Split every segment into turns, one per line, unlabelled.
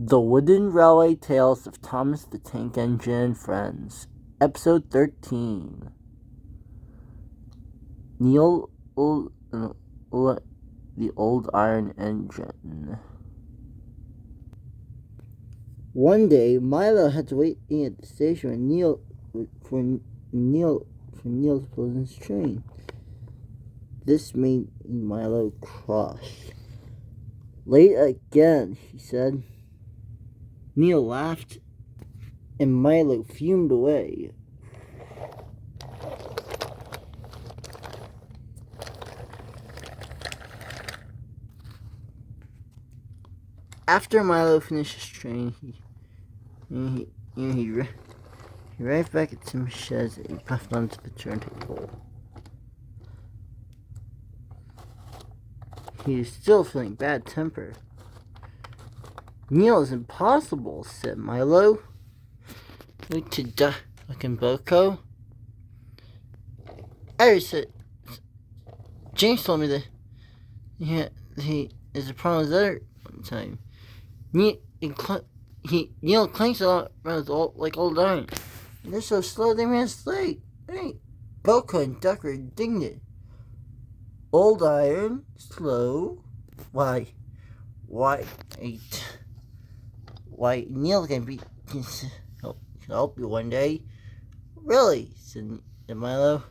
The Wooden Railway Tales of Thomas the Tank Engine and Friends, Episode 13. Neil, the Old Iron Engine. One day, Milo had to wait at the station for Neil to pull his train. This made Milo cross. "Late again," he said. Neil laughed, and Milo fumed away. After Milo finished his train, he arrived back at Tim's shed and he puffed onto the turntable. He was still feeling bad temper. "Neil is impossible," said Milo. Like in Boko. Adrey said, "James told me that he is a problem with other one time. Neil clanks a lot around like old iron. And they're so slow they ran late. Hey, Boko and Duck were indignant. Old iron? Slow? Why, Neil can help you one day." "Really?" said Milo.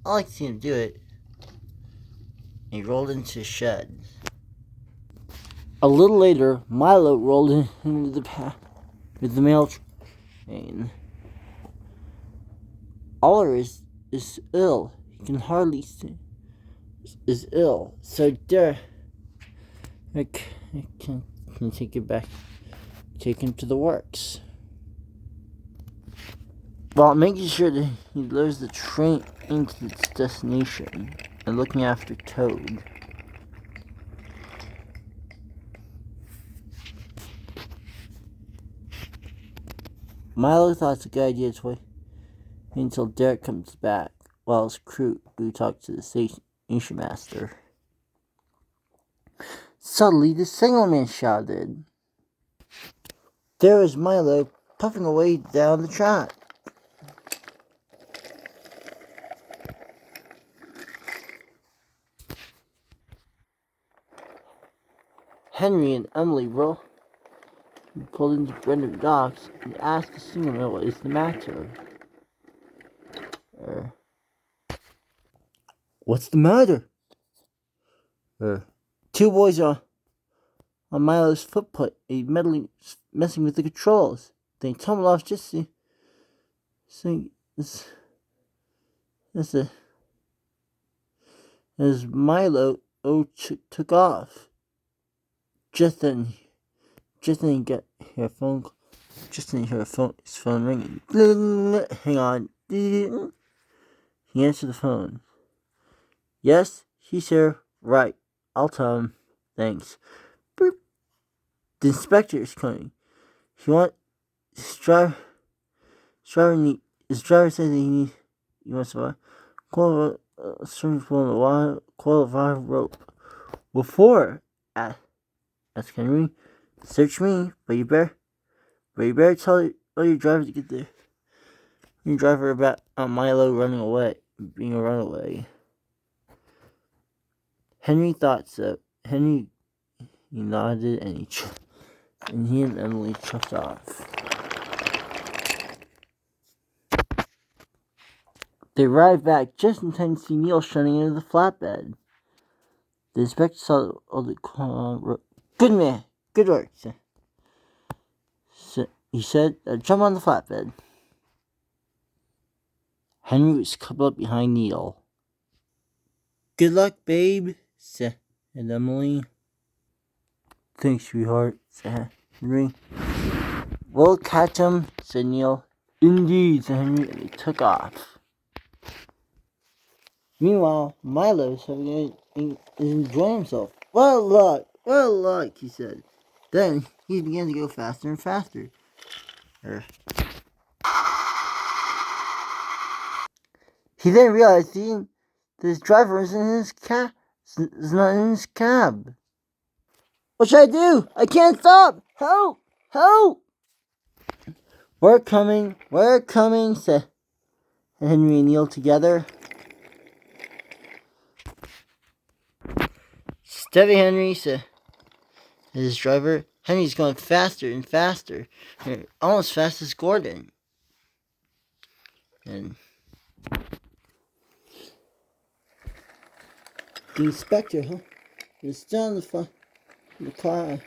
"I like to see him do it." And he rolled into his shed. A little later, Milo rolled into the path with the mail train. Oliver is ill. He can hardly see. Is ill. So Derek can take him to the works, while making sure that he delivers the train into its destination and looking after Toad. Milo thought it's a good idea to wait until Derek comes back, while his crew talks to the station master. Suddenly, the signalman shouted. There was Milo, puffing away down the track. Henry and Emily pulled into Brenda Docks and asked the signalman what is the matter. "What's the matter?" "Two boys are on Milo's footplate, messing with the controls. They tumbled off just as Milo took off." Just then he heard his phone ringing. Hang on. He answered the phone. "Yes, he's here. Right. I'll tell him. Thanks. Beep. The inspector is coming. His driver says he wants to coil of wire rope. What for?" asked Henry. "Search me, but you better tell your driver to get there. Your driver about Milo being a runaway." Henry thought so. He nodded and he and Emily chuffed off. They arrived back just in time to see Neil shunting into the flatbed. The inspector saw all the "Good man, good work," he said. "Jump on the flatbed." Henry was coupled up behind Neil. "Good luck, babe," said Emily. "Thanks, sweetheart," said Henry. "We'll catch him," said Neil. "Indeed," said Henry, and they took off. Meanwhile, Milo is enjoying himself. What a luck, he said. Then he began to go faster and faster. He then realized that his driver is not in his cab. "What should I do? I can't stop! Help!" Help! We're coming, said Henry and Neil together. Steady, Henry, said his driver. Henry's going faster and faster, almost fast as Gordon. And the inspector, is still in the car that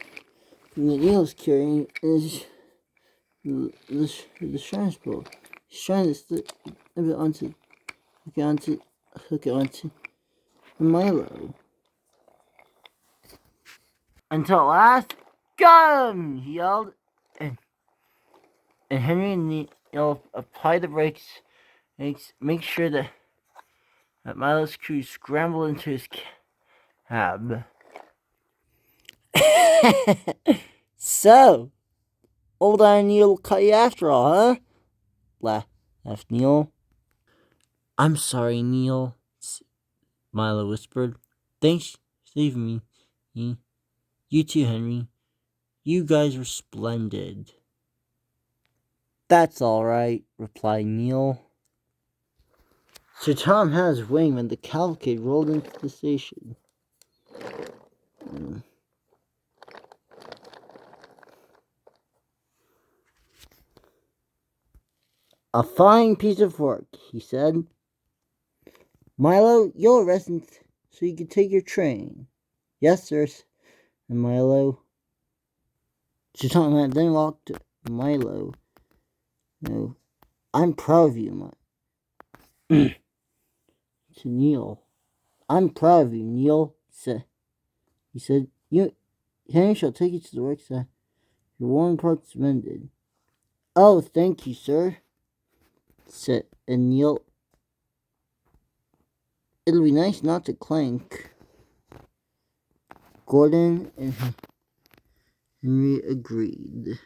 Neil's carrying is the insurance bill. He's trying to slip it hook it onto Milo. Until at last, got him! He yelled, and Henry and Neil apply the brakes, make sure that Milo's crew scrambled into his cab. So, old Iron Neil caught you after all, huh? Laughed Neil. I'm sorry, Neil, Milo whispered. Thanks for saving me. You too, Henry. You guys were splendid. That's all right, replied Neil. Sir Tom had his wing when the cavalcade rolled into the station. A fine piece of work, he said. Milo, you'll rest so you can take your train. Yes, sir, and Milo. Sir Tom had then walked to Milo. No, I'm proud of you, to Neil. I'm proud of you, Neil, he said. Henry shall take you to the worksite. Your worn parts mended. Oh, thank you, sir, said Neil. It'll be nice not to clank. Gordon and Henry agreed.